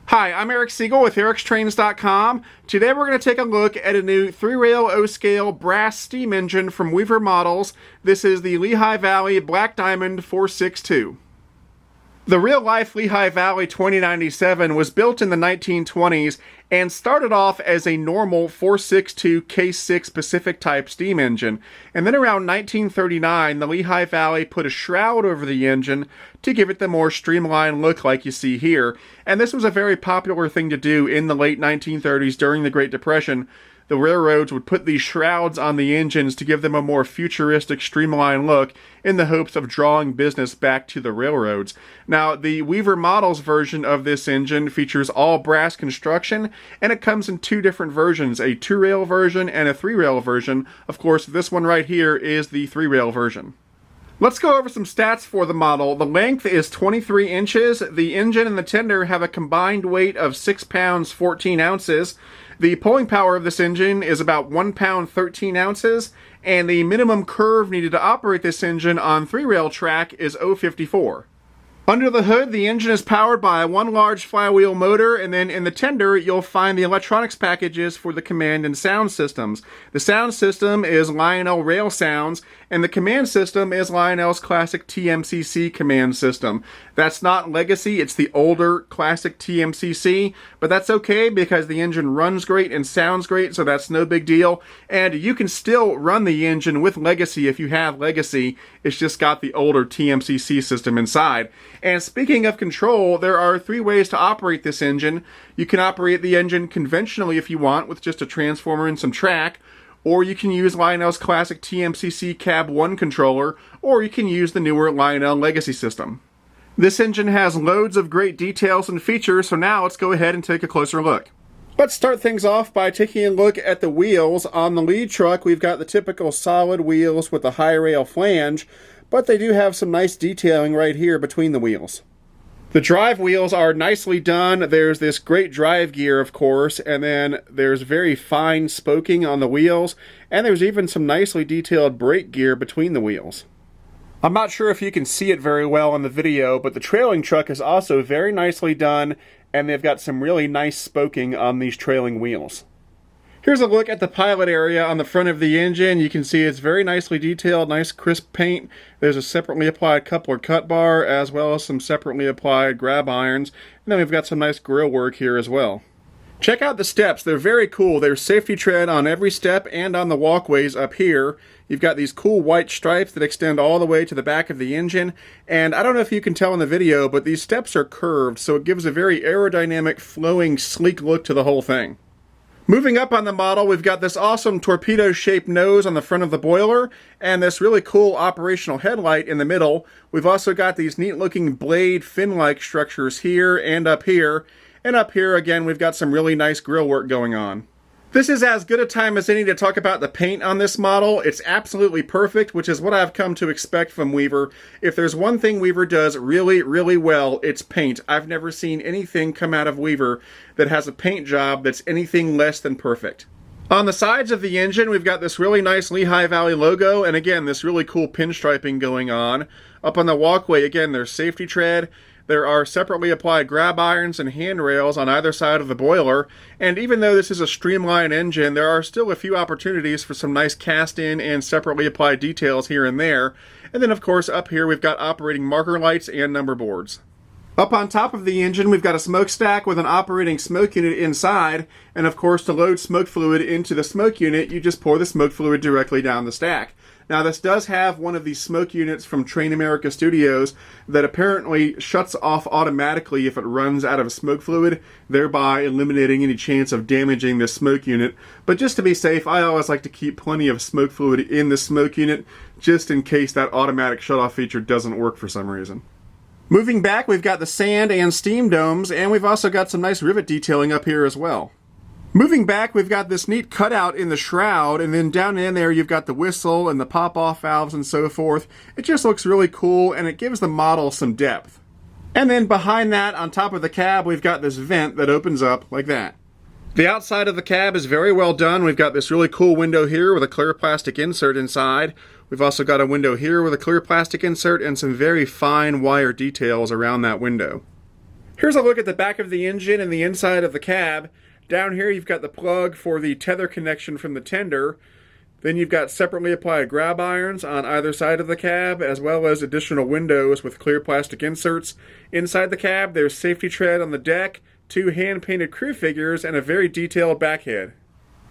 Hi, I'm Eric Siegel with ericstrains.com. Today we're going to take a look at a new 3-rail O-scale brass steam engine from Weaver Models. This is the Lehigh Valley Black Diamond 462. The real-life Lehigh Valley 2097 was built in the 1920s and started off as a normal 462 K6 Pacific type steam engine. And then around 1939, the Lehigh Valley put a shroud over the engine to give it the more streamlined look like you see here. And this was a very popular thing to do in the late 1930s during the Great Depression. The railroads would put these shrouds on the engines to give them a more futuristic, streamlined look in the hopes of drawing business back to the railroads. Now, the Weaver Models version of this engine features all brass construction, and it comes in two different versions, a 2-rail version and a 3-rail version. Of course, this one right here is the 3-rail version. Let's go over some stats for the model. The length is 23 inches. The engine and the tender have a combined weight of 6 pounds 14 ounces. The pulling power of this engine is about 1 pound 13 ounces, and the minimum curve needed to operate this engine on 3-rail track is 0.54. Under the hood, the engine is powered by one large flywheel motor, and then in the tender, you'll find the electronics packages for the command and sound systems. The sound system is Lionel Rail Sounds, and the command system is Lionel's classic TMCC command system. That's not legacy, it's the older classic TMCC, but that's okay because the engine runs great and sounds great, so that's no big deal. And you can still run the engine with legacy if you have legacy. It's just got the older TMCC system inside. And speaking of control, there are 3 ways to operate this engine. You can operate the engine conventionally if you want, with just a transformer and some track, or you can use Lionel's classic TMCC Cab 1 controller, or you can use the newer Lionel Legacy system. This engine has loads of great details and features, so now let's go ahead and take a closer look. Let's start things off by taking a look at the wheels. On the lead truck, we've got the typical solid wheels with the high rail flange, but they do have some nice detailing right here between the wheels. The drive wheels are nicely done. There's this great drive gear, of course, and then there's very fine spoking on the wheels, and there's even some nicely detailed brake gear between the wheels. I'm not sure if you can see it very well in the video, but the trailing truck is also very nicely done, and they've got some really nice spoking on these trailing wheels. Here's a look at the pilot area on the front of the engine. You can see it's very nicely detailed, nice crisp paint. There's a separately applied coupler cut bar, as well as some separately applied grab irons. And then we've got some nice grill work here as well. Check out the steps. They're very cool. There's safety tread on every step and on the walkways up here. You've got these cool white stripes that extend all the way to the back of the engine. And I don't know if you can tell in the video, but these steps are curved, so it gives a very aerodynamic, flowing, sleek look to the whole thing. Moving up on the model, we've got this awesome torpedo-shaped nose on the front of the boiler, and this really cool operational headlight in the middle. We've also got these neat-looking blade fin-like structures here and up here. And up here, again, we've got some really nice grill work going on. This is as good a time as any to talk about the paint on this model. It's absolutely perfect, which is what I've come to expect from Weaver. If there's one thing Weaver does really, really well, it's paint. I've never seen anything come out of Weaver that has a paint job that's anything less than perfect. On the sides of the engine, we've got this really nice Lehigh Valley logo, and again, this really cool pinstriping going on. Up on the walkway, again, there's safety tread. There are separately applied grab irons and handrails on either side of the boiler, and even though this is a streamlined engine, there are still a few opportunities for some nice cast-in and separately applied details here and there. And then, of course, up here we've got operating marker lights and number boards. Up on top of the engine, we've got a smokestack with an operating smoke unit inside, and of course, to load smoke fluid into the smoke unit, you just pour the smoke fluid directly down the stack. Now, this does have one of these smoke units from Train America Studios that apparently shuts off automatically if it runs out of smoke fluid, thereby eliminating any chance of damaging the smoke unit. But just to be safe, I always like to keep plenty of smoke fluid in the smoke unit, just in case that automatic shutoff feature doesn't work for some reason. Moving back, we've got the sand and steam domes, and we've also got some nice rivet detailing up here as well. Moving back, we've got this neat cutout in the shroud, and then down in there you've got the whistle and the pop-off valves and so forth. It just looks really cool, and it gives the model some depth. And then behind that, on top of the cab, we've got this vent that opens up like that. The outside of the cab is very well done. We've got this really cool window here with a clear plastic insert inside. We've also got a window here with a clear plastic insert and some very fine wire details around that window. Here's a look at the back of the engine and the inside of the cab. Down here you've got the plug for the tether connection from the tender. Then you've got separately applied grab irons on either side of the cab, as well as additional windows with clear plastic inserts. Inside the cab there's safety tread on the deck, 2 hand-painted crew figures, and a very detailed back head.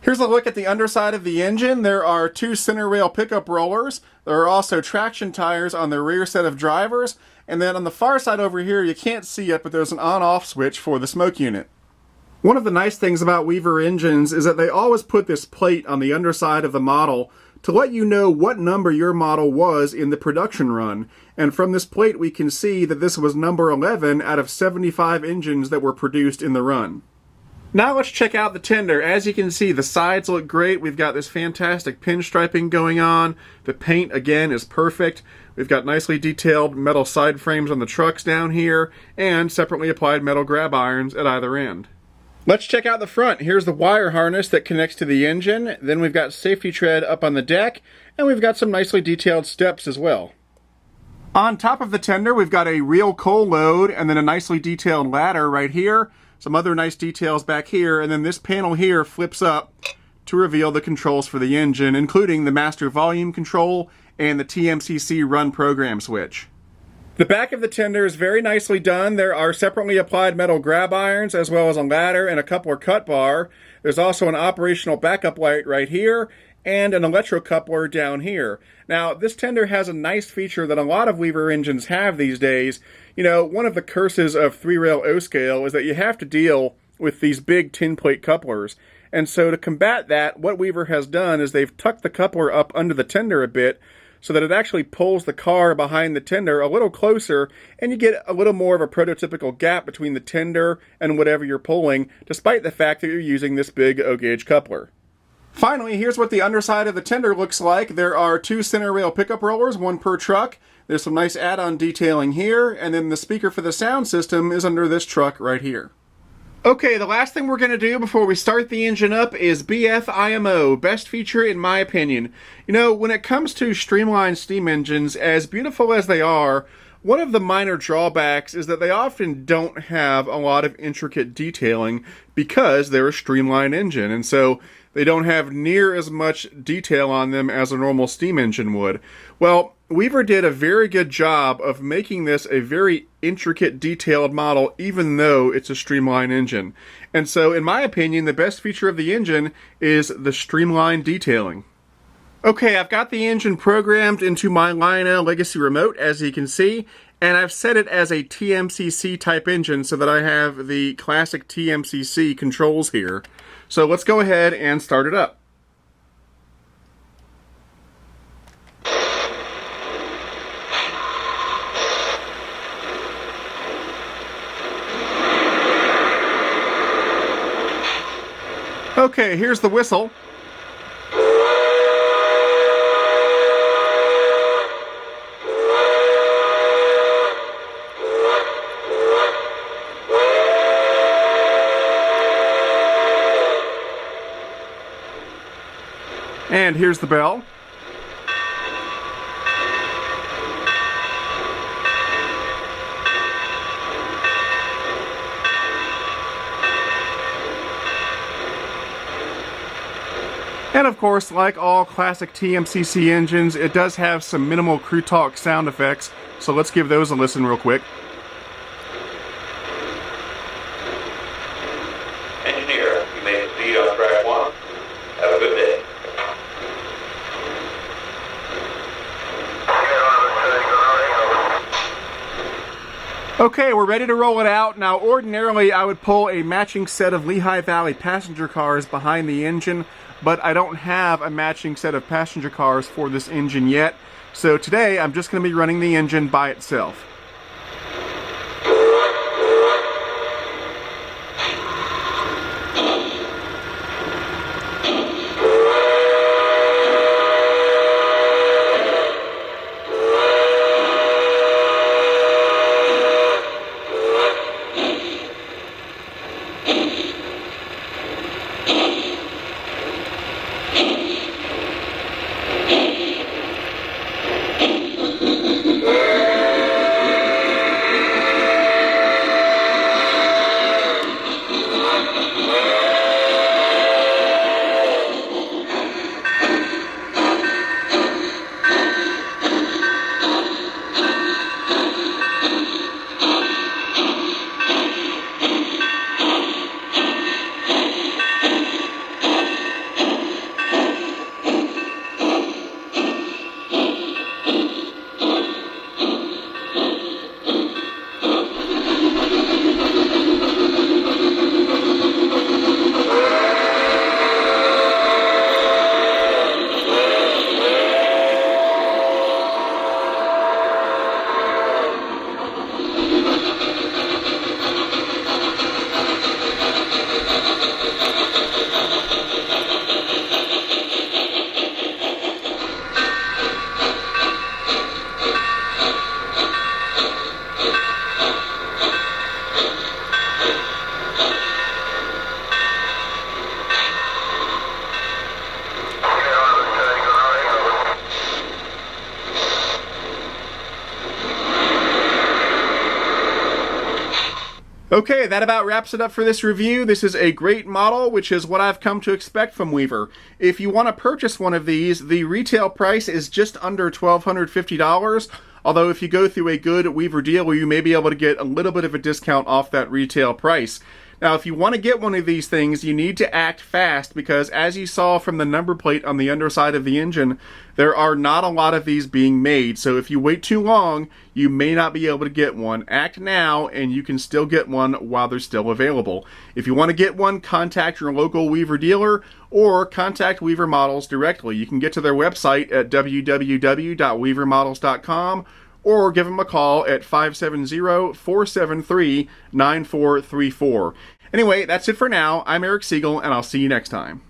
Here's a look at the underside of the engine. There are 2 center rail pickup rollers. There are also traction tires on the rear set of drivers. And then on the far side over here, you can't see it, but there's an on-off switch for the smoke unit. One of the nice things about Weaver engines is that they always put this plate on the underside of the model to let you know what number your model was in the production run. And from this plate we can see that this was number 11 out of 75 engines that were produced in the run. Now let's check out the tender. As you can see, the sides look great. We've got this fantastic pinstriping going on. The paint, again, is perfect. We've got nicely detailed metal side frames on the trucks down here, and separately applied metal grab irons at either end. Let's check out the front. Here's the wire harness that connects to the engine. Then we've got safety tread up on the deck, and we've got some nicely detailed steps as well. On top of the tender, we've got a real coal load, and then a nicely detailed ladder right here. Some other nice details back here, and then this panel here flips up to reveal the controls for the engine, including the master volume control and the TMCC run program switch. The back of the tender is very nicely done. There are separately applied metal grab irons, as well as a ladder and a coupler cut bar. There's also an operational backup light right here, and an electrocoupler down here. Now, this tender has a nice feature that a lot of Weaver engines have these days. You know, one of the curses of 3-rail O-scale is that you have to deal with these big tin plate couplers. And so to combat that, what Weaver has done is they've tucked the coupler up under the tender a bit so that it actually pulls the car behind the tender a little closer, and you get a little more of a prototypical gap between the tender and whatever you're pulling, despite the fact that you're using this big O-gauge coupler. Finally, here's what the underside of the tender looks like. There are 2 center rail pickup rollers, 1 per truck. There's some nice add-on detailing here, and then the speaker for the sound system is under this truck right here. Okay, the last thing we're going to do before we start the engine up is BF IMO, best feature in my opinion. You know, when it comes to streamlined steam engines, as beautiful as they are, one of the minor drawbacks is that they often don't have a lot of intricate detailing because they're a streamlined engine, and so they don't have near as much detail on them as a normal steam engine would. Well, Weaver did a very good job of making this a very intricate, detailed model, even though it's a streamlined engine. And so, in my opinion, the best feature of the engine is the streamlined detailing. Okay, I've got the engine programmed into my Lionel Legacy remote, as you can see, and I've set it as a TMCC type engine so that I have the classic TMCC controls here. So let's go ahead and start it up. Okay, here's the whistle. And here's the bell. And of course, like all classic TMCC engines, it does have some minimal crew talk sound effects, so let's give those a listen real quick. Engineer, you may proceed on track 1. Have a good day. Okay, we're ready to roll it out. Now, ordinarily, I would pull a matching set of Lehigh Valley passenger cars behind the engine, but I don't have a matching set of passenger cars for this engine yet. So today, I'm just going to be running the engine by itself. Okay, that about wraps it up for this review. This is a great model, which is what I've come to expect from Weaver. If you want to purchase one of these, the retail price is just under $1,250. Although if you go through a good Weaver dealer, you may be able to get a little bit of a discount off that retail price. Now, if you want to get one of these things, you need to act fast because, as you saw from the number plate on the underside of the engine, there are not a lot of these being made. So if you wait too long, you may not be able to get one. Act now, and you can still get one while they're still available. If you want to get one, contact your local Weaver dealer or contact Weaver Models directly. You can get to their website at www.weavermodels.com or give them a call at 570-473-9434. Anyway, that's it for now. I'm Eric Siegel, and I'll see you next time.